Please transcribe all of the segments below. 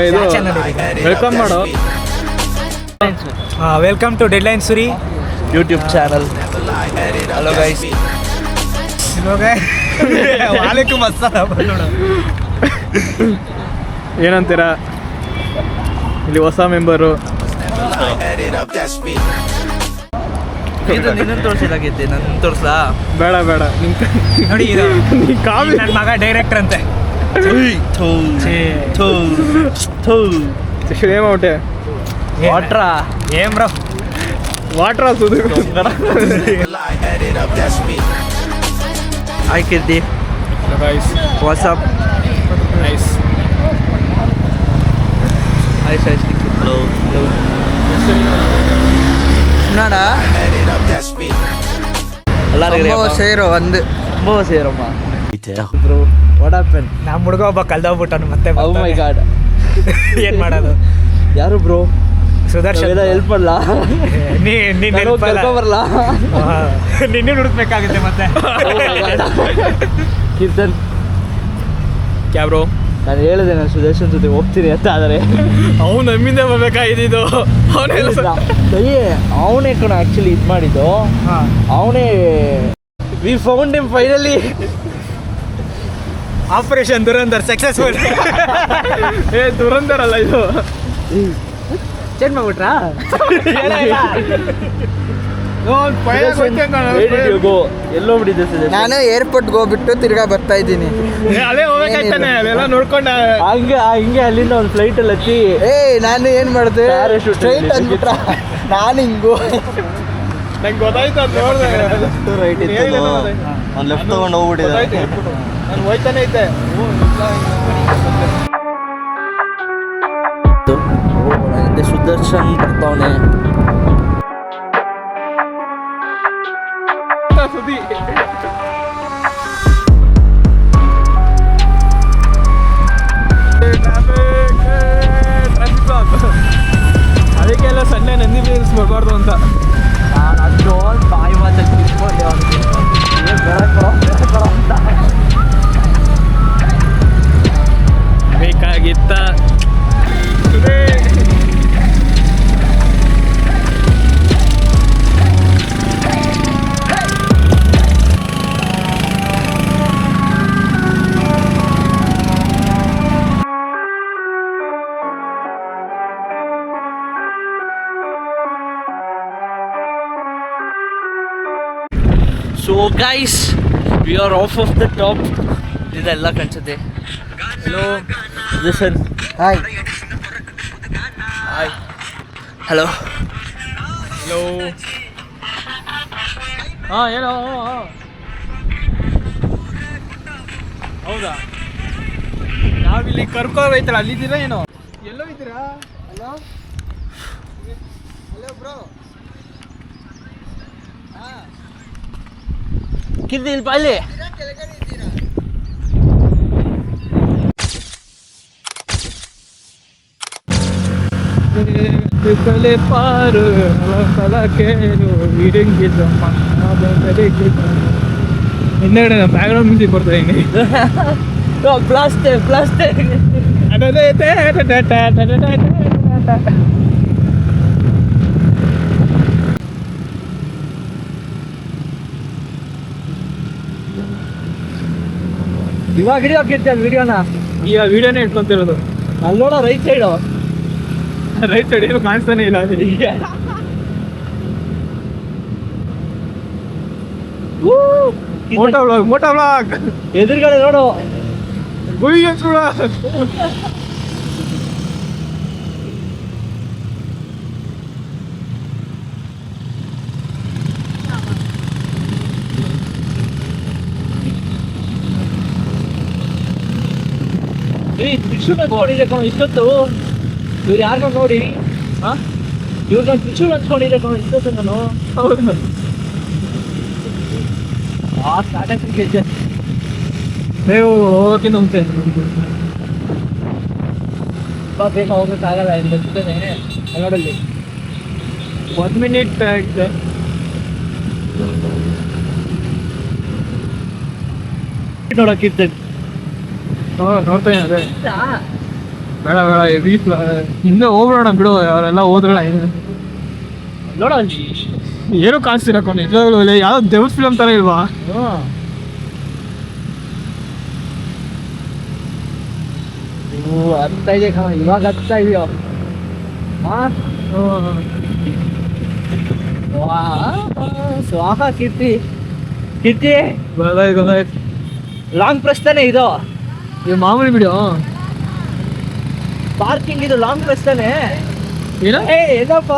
ಇದು ವೆಲ್ಕಮ್ ಮಾಡು. Welcome to deadline Suri YouTube channel. Hello guys. ವಾಲೇಕುಮ್ ಅಸ್ಸಲಾಂ. ಏನಂತೀರಾ? ಇಲ್ಲಿ ಹೊಸ ಮೆಂಬರು. ಇದು ನಿನ್ನ ತೋರಿಸಿದಾಗೈತೆ, ನನ್ನ ತೋರಿಸ್ಲಾ? ಬೇಡ ಬೇಡ, ನೋಡಿ ಕಾಮಿ ನನ್ನ ಮಗ ಡೈರೆಕ್ಟರ್ ಅಂತೆ. ಶ್ರೇಮೌಟೆ ವಾಟ್ರಾ ಏನ್ ಬ್ರೋ ವಾಟ್ರಾ ಸುದು. ಹಾಯ್ ಕೀರ್ತಿ, ವಾಟ್ಸಪ್. ನೈಸ್. ಹಲೋ என்னடா எல்லாரும் சேரும் வந்து ரொம்ப சேரும்மா. Bro what happen? ನಮ್ಮ ಹುಡುಗ ಒಬ್ಬ ಕಲ್ದೋಗ್ಬಿಟ್ಟನು ಮತ್ತೆ. ಓ ಮೈ ಗಾಡ್. ಏನ್ ಮಾಡೋದು? ಯಾರು ಬ್ರೋ? ಸುದರ್ಶನ್. ಹೆಲ್ಪ್ ಮಾಡಲಾ? ನೀನ್ ಹೆಲ್ಪ್ ಬರಲ್ಲ? ನಿನ್ನೆ ಹುಡುಕ್ಬೇಕಾಗುತ್ತೆ ಮತ್ತೆ. ಕೀರ್ತನ್ ಕ್ಯಾ ಬ್ರೋ? ನಾನು ಹೇಳಿದೆ ನಾನು ಸುದರ್ಶನ್ ಜೊತೆ ಹೋಗ್ತೀನಿ ಅಂತ, ಆದರೆ ಅವ್ನು ನಮ್ಮಿಂದ ಬರ್ಬೇಕಾಗಿದ್ದು. ಅವನೇ ಕಣ ಆ್ಯಕ್ಚುಲಿ ಇದು ಮಾಡಿದ್ದು. ಅವನೇ we found him finally. Operation Dhurandhar successful. Dhurandhar ಅಲ್ಲ ಇದು. ಚೇಂಜ್ ಮಾಡ್ಬಿಟ್ರಾ? ಎಲ್ಲೋಗ್ಬಿಟ್ಟಿದ್ದೆ. ನಾನು ಏರ್ಪೋರ್ಟ್ಗೆ ಹೋಗ್ಬಿಟ್ಟು ತಿರ್ಗಾ ಬರ್ತಾ ಇದ್ದೀನಿ. ಅಲ್ಲೇ ಹೋಗ್ಬೇಕಾಯ್ತಾನೆ, ಅಲ್ಲೆಲ್ಲ ನೋಡ್ಕೊಂಡ ಹಿಂಗೆ ಅಲ್ಲಿಂದ ಒಂದು ಫ್ಲೈಟಲ್ಲಿ ಹಚ್ಚಿ. ನಾನು ಏನು ಮಾಡಿದೆ, Parachute ಸ್ಟ್ರೈಟ್ ಅಂದ್ಬಿಟ್ರ. ನಾನು ಹಿಂಗು ನಂಗೆ ಗೊತ್ತಾಯ್ತು, ಅದು ನೋಡಿದೆ. ರೈಟ್ ಇತ್ತು, ಒಂದು ಲೆಫ್ಟ್ ತೊಗೊಂಡು ಹೋಗ್ಬಿಟ್ಟಿದ್ದೆ. ನಾನು ಹೋಯ್ತಾನೆ ಐತೆ. ಹಿಂದೆ ಸುದರ್ಶನ್ ಬರ್ತಾವನೆ. ಸುದ್ದಿ ಅದಕ್ಕೆಲ್ಲ ಸಣ್ಣ ನಂದಿ ಬೇಲ್ಸ್ ಬರಬಾರ್ದು ಅಂತ ನಾನು ಅದೊಂದು ಬಾಯಿ ಮಾತಲ್ಲಿ ತಿಳ್ಕೊಂಡೆ ಅವನಿಗೆ. ಬೇಕಾಗಿತ್ತ. So guys, we are off the top. ಇದೆಲ್ಲ ಕಾಣಿಸುತ್ತೆ. Hello listen. Hi hi hello hello. ಹಾಂ ಏನೋ. ಹೌದಾ? ನಾವಿಲ್ಲಿ ಕರ್ಕೋಬೇಕಲ್ಲ, ಅಲ್ಲಿದ್ದೀರಾ ಏನೋ? ಎಲ್ಲೋ ಇದ್ದೀರಾ? Hello hello bro. ಕಿರ್ತಿ ಇಲ್ಲಿ ಬಾಯ್ಲಿ. ಕೆಳಗಡೆ ಇದ್ದೀರಾ? ಕಲೆ ಪಾರು ಕಲಾಕೇನು ಇರಂಗಿಲ್ಲಮ್ಮ. ಹಿಂದೆಗಡೆ ನಮ್ಮ ಬ್ಯಾಕ್ಗ್ರೌಂಡ್ ಮ್ಯೂಸಿಕ್ ಬರ್ತಾ ಇದೀನಿ. Plastic plastic. ಇವಾಗ ಹಿಡಿಯೋ ಕಿರ್ತಿ ವಿಡಿಯೋನ. ಈಗ ವಿಡಿಯೋನೇ ಇಟ್ಕೊಂತಿರೋದು. ಅಲ್ಲಿ ನೋಡೋ ರೈಟ್ ಸೈಡು. ರೈಟ್ ಸೈಡ್ ಏನು ಕಾಣಿಸ್ತಾನೆ ಇಲ್ಲ. ಮೋಟೋ ಬ್ಲಾಗ್ ಎದುರುಗಡೆ ನೋಡು. ಗುಯ್ಯ ಕೂಡ. ತ್ರಿಶೂಲ್ ಹಚ್ಕೊಂಡಿದೆ ಕಣೋ ಇಷ್ಟೊತ್ತು. ಇವ್ರು ಯಾರನ್ನ ನೋಡಿ ಇವ್ರನ್ನ ತ್ರಿಶೂಲ್ ಹಚ್ಕೊಂಡಿದೆ ಕಣೋ ಇಷ್ಟೊತ್ತು ನಾನು. ಹೌದು. ನೀವು ಹೋಗೋಕ್ಕಿಂತ ಮುಂಚೆ ಬೇಗ ಹೋಗೋಕ್ಕಾಗಲ್ಲ, ಇಲ್ಲಿ ಬರ್ತಾನೆ ನೋಡಲ್ಲಿ. 1 ಮಿನಿಟ್ ಆಗಿದೆ. ನೋಡಕ್ಕಿರ್ತೇನೆ. ನೋಡ್ತೇನೆ ಅದೇ. ಬೇಡ ಹಿಂದೆ ಹೋಗ್ಬಿಡೋಣ ಬಿಡು, ಅವರೆಲ್ಲ ಹೋದ್ರಲ್ಲ. ನೋಡ ಏನೋ ಕಾಣಿಸ್ತಿರ ನಿಜವಾಗ್ಲೂ ಯಾವ್ದೋ ದೇವ್ರ ಫಿಲಮ್ ತರ ಇಲ್ವಾ? ಅರ್ಥ ಇದೆ ಕಣ, ಇವಾಗ ಅರ್ಥ ಇದೆಯೋ. ಸ್ವಾಹ ಕೀರ್ತಿ ಲಾಂಗ್ ಪ್ರೆಸ್ ತಾನೆ ಇದು? ಇದು ಮಾಮೂಲಿ ಬಿಡು. ಪಾರ್ಕಿಂಗ್ ಇದು ಲಾಂಗ್ ಪ್ರೆಸ್ ತಾನೆ? ಏನೋ ಏನಪ್ಪ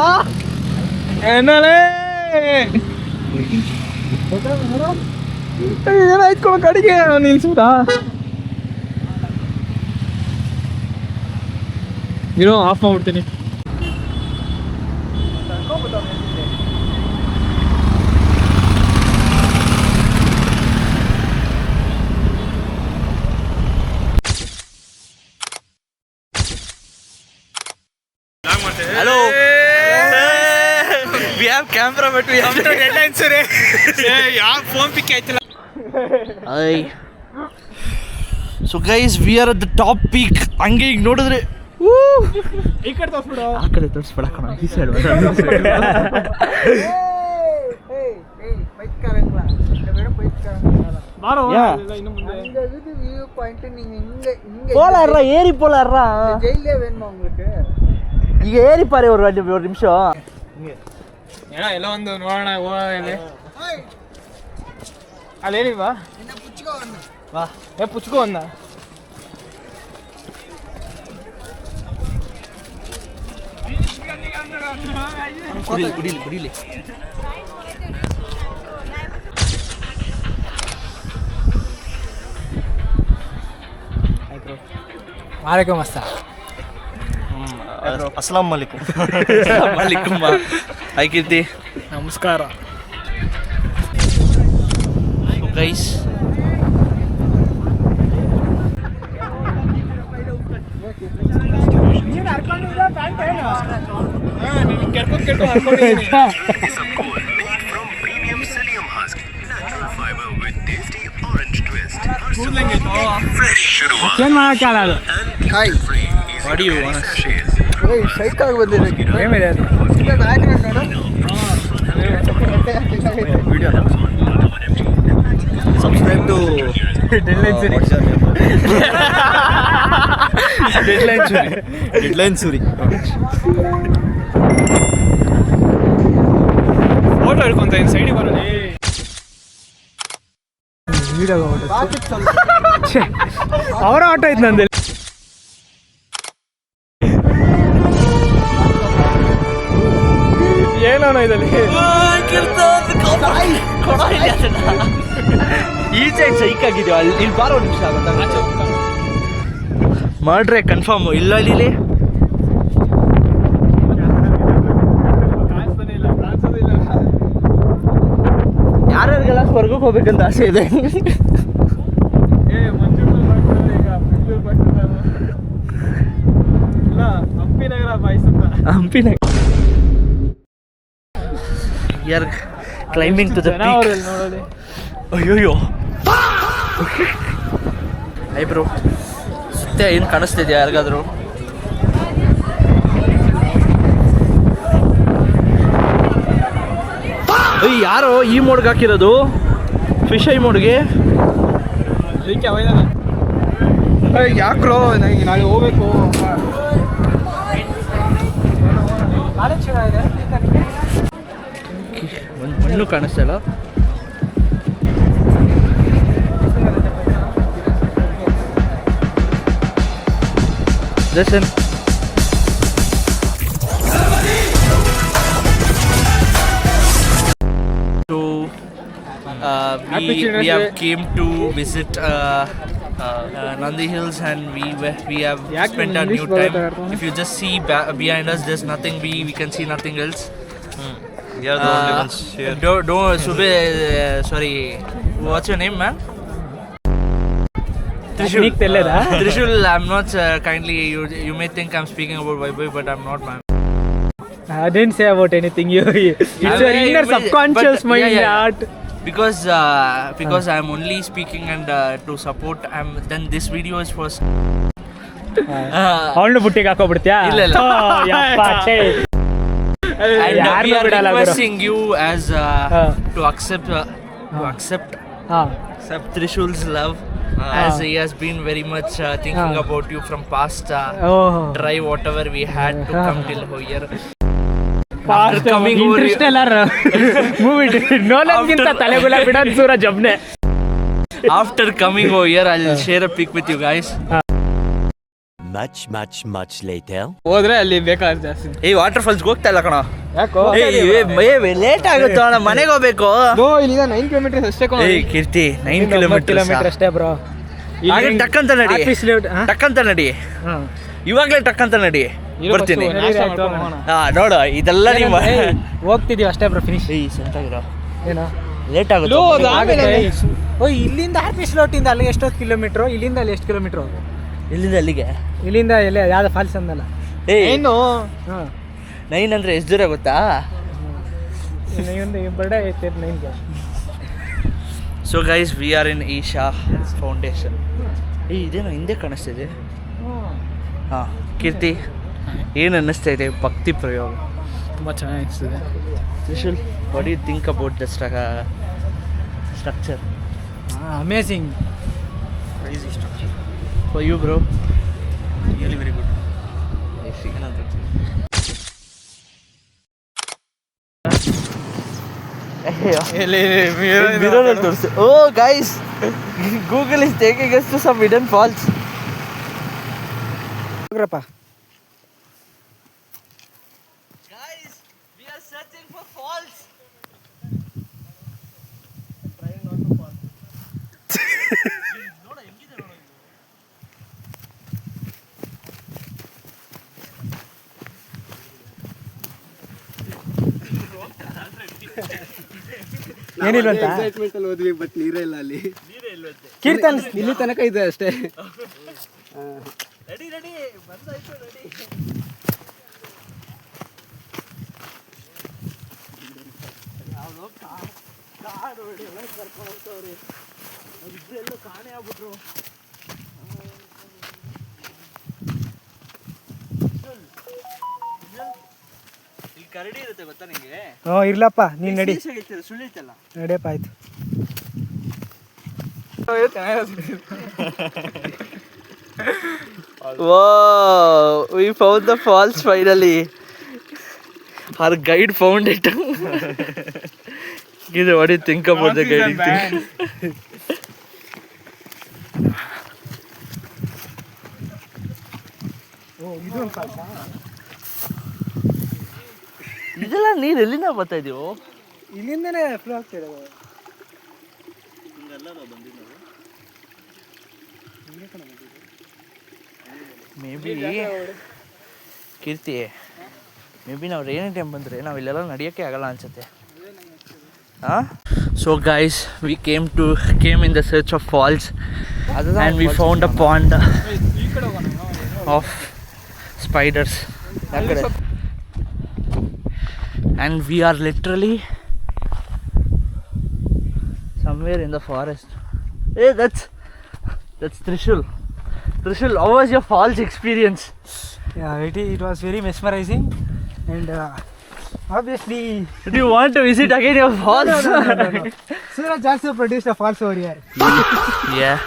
ಏನಾಯ್ತು ಕಡೆಗೆ ನಿಲ್ಸುದಾ? ಇರೋ ಆಫ್ ಮಾಡ್ಬಿಡ್ತೀನಿ. Hello. We have camera, but we have headlines ಯಾವ ಫೋನ್ ಪಿಕ್ ಆಯ್ತಿಲ್ಲ. Hi. So guys, we are at the top peak. ಹಂಗೆ ಈಗ ನೋಡಿದ್ರೆ ಈ ಕಡೆ ತೋರಿಸ್ಬಿಡು. ಆ ಕಡೆ ತೋರಿಸ್ಬಿಡಕ್ಕ ಈ ಸೈಡ್ ಬಾರೋ Yeah. ಇನ್ನು ಮುಂದೆ வியூ பாயிண்ட் நீங்க இங்க இங்க போலாடுறா ஏறி போலாடுறா ஜெயிலே வேணுமா உங்களுக்கு? ಈಗ ಏರಿ ಪಾರಿ ஒரு ನಿಮಿಷ ಏನೋ ಎಲ್ಲ ಒಂದು ನೋಡೋಣ ಅಲ್ಲಿ ಅಲ್ಲೇನಿಲ್ವಾ? என்ன புடிச்சுக்கோ வந்து ವಾ ಪುಚ್ಕೋ ಅಂದ. ಕುಡಿಲಿ ವಾಲೇಕುಮ್ ಅಸ್ಸಲಾಂ. ಅಸ್ಸಲಾಂ ವಾಲೇಕುಮ್. ವಾಲೇಕುಮ್. ಹಾಯ್ ಕೀರ್ತಿ. ನಮಸ್ಕಾರ. ಗೈಸ್ ಏನ್ ಮಾಡಕ್ಕಾಗಲ್ಲ ಅದು. ಹಾಯ್ ವಾಟ್ ಯು ಓಯ್ ಸೈಕ್ ಆಗಿ ಬಂದಿದೆ. ಏನಿದೆ ಅದು? ಇಲ್ಲ ಬ್ಯಾಕ್ಗ್ರೌಂಡ್ ನೋಡು. Subscribe to deadline Suri. Photo ಹಿಡ್ಕೊಂತ ಇನ್ ಸೈಡಿಗೆ ಬರೋಣ. ಅವರ ಆಟೋ ಐತೆ ನಂದು. ಏನೋ ಇದಲ್ಲಿ ಈಚೆ ಸೈಕ್ ಆಗಿದೆಯೋ ಅಲ್ಲಿ ಇಲ್ಲಿ ಬಾರೋ ನಿಮಿಷ ಆಗುತ್ತೆ. ಮಾಡ್ರೆ ಕನ್ಫರ್ಮ್ ಇಲ್ಲ ಇಲ್ಲಿ ಯಾರ್ಯಾರಿಗೆಲ್ಲ ಸ್ವರ್ಗಕ್ಕೆ ಹೋಗ್ಬೇಕಂತ ಆಸೆ ಇದೆ. ಹಂಪಿನ ಯಾರ್ ಕ್ಲೈಂಬಿಂಗ್ ಟು ದ ಪೀಕ್. ಅಯ್ಯೋಯ್ಯೋ ಐ ಬ್ರೋ ಸುತ್ತ ಏನು ಕಾಣಿಸ್ತಿದ್ಯಾ ಯಾರಿಗಾದ್ರು? ಅಯ್ಯ ಯಾರೋ ಈ ಮೋಡ್ಗೆ ಹಾಕಿರೋದು ಫಿಶ್ ಐ ಮೋಡ್ಗೆ. ಯಾಕ್ರೋ ನನಗೆ ನಾಳೆ ಹೋಗ್ಬೇಕು. ಒಂದು ಮಣ್ಣು ಕಾಣಿಸ್ತಾ ಇಲ್ಲ. Darshan we have came to visit Nandi Hills and we have spent our new time. If you just see behind us, there's nothing. We can see nothing else. We are the only ones here. Don't Sube, sorry, what's your name, man? Trishul, I'm not kindly. You may think I'm speaking about Vaibhav, but I'm not, man. I didn't say about anything. It's your inner subconscious mind, heart. Because I'm only speaking and to support. Then this video is for ಅವಳನ್ನು ಬುಟ್ಟಿಗೆ ಹಾಕೋಬಿಡ್ತೀಯಾ? ಇಲ್ಲ, ಇಲ್ಲ. ಓ, ಯಪ್ಪ, ಛೇ. And we ಯಾರ್ನೂ are ಬಿಡಲ್ಲ ಗುರು. requesting you as to accept ಹಾ. Trishul's love, as he has been very much thinking about you from past oh. drive whatever we had to come till here. Past coming over here- Interstellar movie ನೋಲನ್ಗಿಂತ ತಲೆಗುಲ ಬಿಡೋದು ಸೂರಜ್ ಒಬ್ನೇ. After coming over here, I'll share a pic with you guys. Much later. ಹೋದ್ರೆ ಅಲ್ಲಿ ಬೇಕಾದ್ರೆ ಜಾಸ್ತಿ. ಏ water falls ಹೋಗ್ತಾ ಇಲ್ಲ ಕಣ. ಯಾಕೋ ಲೇಟ್ ಆಗುತ್ತೆ ಅಣ್ಣ, ಮನೆಗೆ ಹೋಗ್ಬೇಕು. ಇಲ್ಲಿಂದ 9 ಕಿಲೋಮೀಟರ್ ಅಷ್ಟೇ ಕಣ. ಏ ಕೀರ್ತಿ 9 ಕಿಲೋಮೀಟರ್ ಕಿಲೋಮೀಟರ್ ಅಷ್ಟೇ ಬ್ರೋ. ಟಕ್ ಅಂತ ನಡಿ, ಟಕ್ ಅಂತ ನಡಿ, ಇವಾಗಲೇ ಟಕ್ ಅಂತ ನಡಿ, ಬರ್ತೀನಿ. ನೋಡು ಇದೆಲ್ಲ ನಿಮ್ಮ ಹೋಗ್ತಿದೀವಿ ಅಷ್ಟೇ ಬ್ರೋ, ಫಿನಿಶ್. ಏಯ್ ಸಂತಾಗಿರೋ ಏನೋ ಲೇಟ್ ಆಗುತ್ತೆ. ಓ, ಇಲ್ಲಿಂದ ಆರ್ಪಿ ಸ್ಲೋಟಿಂದ ಅಲ್ಲಿ ಎಷ್ಟೊತ್ತು ಕಿಲೋಮೀಟ್ರು? ಇಲ್ಲಿಂದ ಅಲ್ಲಿ ಎಷ್ಟು ಕಿಲೋಮೀಟ್ರು? ಇಲ್ಲಿಂದ ಅಲ್ಲಿಗೆ ಇಲ್ಲಿಂದ ಎಲ್ಲೇ ಯಾವ್ದು ಫಾಲ್ಸ್ ಅಂದಲ್ಲ? ಏಯ್ ಹಾಂ, 9 ಅಂದ್ರೆ ಎಷ್ಟು ದೂರ ಗೊತ್ತಾ? ಒಂದು ಬರ್ಡೇ ಐತೆ 9ಗೆ. So guys, we are in Isha Foundation. ಏಯ್ ಇದೇನೋ ಹಿಂದೆ ಕಾಣಿಸ್ತಿದೆ. ಹಾಂ ಕೀರ್ತಿ, ಏನು ಅನ್ನಿಸ್ತಾ ಇದೆ ಭಕ್ತಿ ಪ್ರಯೋಗ? ತುಂಬ ಚೆನ್ನಾಗಿ ಅನಿಸ್ತದೆ. Trishul, what you think about the structure? Amazing. For you, bro. Really very good. Oh, guys, Google is taking us to some hidden falls. ಹೋಗ್ರಪ್ಪ. Guys, we are searching for falls. ಏನಿಲ್ವಂತ ಎಕ್ಸೈಟ್ಮೆಂಟ್ ಅಲ್ಲಿ ಹೋದ್ವಿ, ಬಟ್ ನೀರೇ ಇಲ್ಲ ಅಲ್ಲಿ. ಕೀರ್ತನ್ ಇಲ್ಲಿ ತನಕ ಇದೆ ಅಷ್ಟೇ. ಇಲ್ಲಿ ಕರಡಿ ಇರುತ್ತೆ ಗೊತ್ತಾ ನಿಂಗೆ? ಇರ್ಲಪ್ಪ, ನೀನು ನಡಿ, ಸುಳಿತಲ್ಲ. ನಡಿಯಪ್ಪ, ಆಯ್ತು. Wow, we found the falls finally. Our guide found it. Gita, what do you think about the guiding thing? ಇದೆಲ್ಲ ನೀರು ಎಲ್ಲಿಂದ ಬರ್ತಾ ಇದೀವೋ? ಇಲ್ಲಿಂದನೇ ಫ್ಲೋ ಆಗ್ತಿರೋದು. Maybe Keerthi, maybe ನಾವು ರೈನಿ ಟೈಮ್ ಬಂದರೆ ನಾವು ಇಲ್ಲೆಲ್ಲ ನಡೆಯೋಕ್ಕೆ ಆಗಲ್ಲ ಅನ್ಸುತ್ತೆ. ಹಾಂ, so guys, we came in the search of falls and we found a pond of spiders. ಆ ಕಡೆ and we are literally somewhere in the forest. Hey, that's Trishul. Trishul, how was your falls experience? Yeah, it was very mesmerizing, and obviously. Do you want to visit again your falls? No. Suraj also produced a falls over here. Yeah,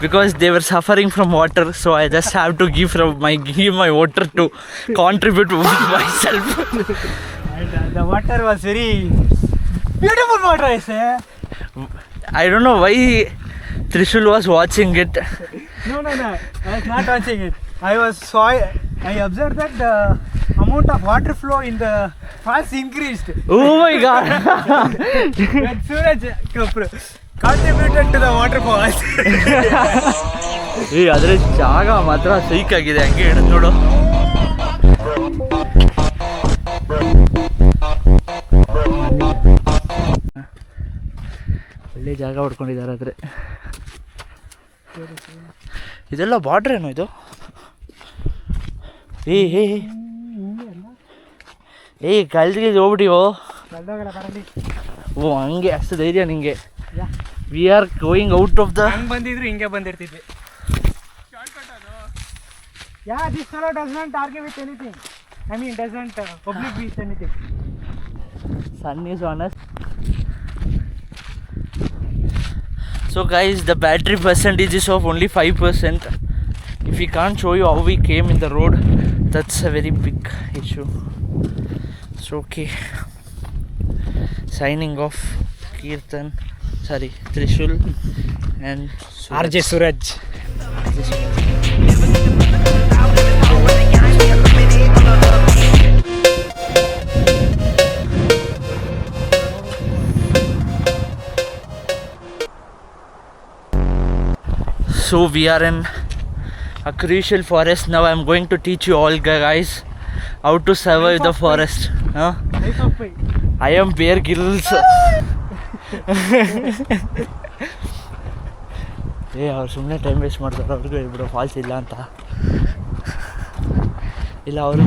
because they were suffering from water, so I just have to give my water to contribute with myself. And the water was very beautiful water, I say. I don't know why Trishul was watching it. No, I was not watching it. I observed that the amount of water flow in the falls increased. Oh my god. When Suraj contributed to the waterfalls. ಅದ್ರ ಜಾಗ ಮಾತ್ರ ಸೈಕ್ ಆಗಿದೆ, ಹಂಗೆ ಹಿಡಿದು ನೋಡು. ಒಳ್ಳೆ ಜಾಗ ಹೊಡ್ಕೊಂಡಿದ್ದಾರೆ. ಆದರೆ ಇದೆಲ್ಲ ಬಾರ್ಡ್ರ್ ಏನೋ ಇದು? ಏಯ್ ಕಲ್ದಿಗೆ ಹೋಗ್ಬಿಟ್ಟಿವೋ? ಓ ಹಂಗೆ, ಅಷ್ಟು ಧೈರ್ಯ ನಿಂಗೆ? We are going out of the. ಹಂಗೆ ಬಂದಿದ್ರು ಹಿಂಗೆ ಬಂದಿರ್ತಿದ್ವಿ. Yeah, this fellow does not argue with anything. I mean, doesn't public with anything. Sun is on us. So guys, the battery percentage is of only 5%. If we can't show you how we came in the road, that's a very big issue. So okay, signing off, Kirtan, sorry, Trishul and RJ Suraj. So we are in a crucial forest now. I'm going to teach you all guys how to survive the forest. Huh? Life of Pi. I am Bear Grylls. ಏ ಅವ್ರು ಸುಮ್ಮನೆ time waste ಮಾಡ್ತಾರೆ, ಅವ್ರಿಗೂ ಹೇಳ್ಬಿಡು falls ಇಲ್ಲ ಅಂತ. ಇಲ್ಲ ಅವರು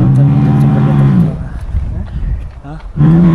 ಹಾಂ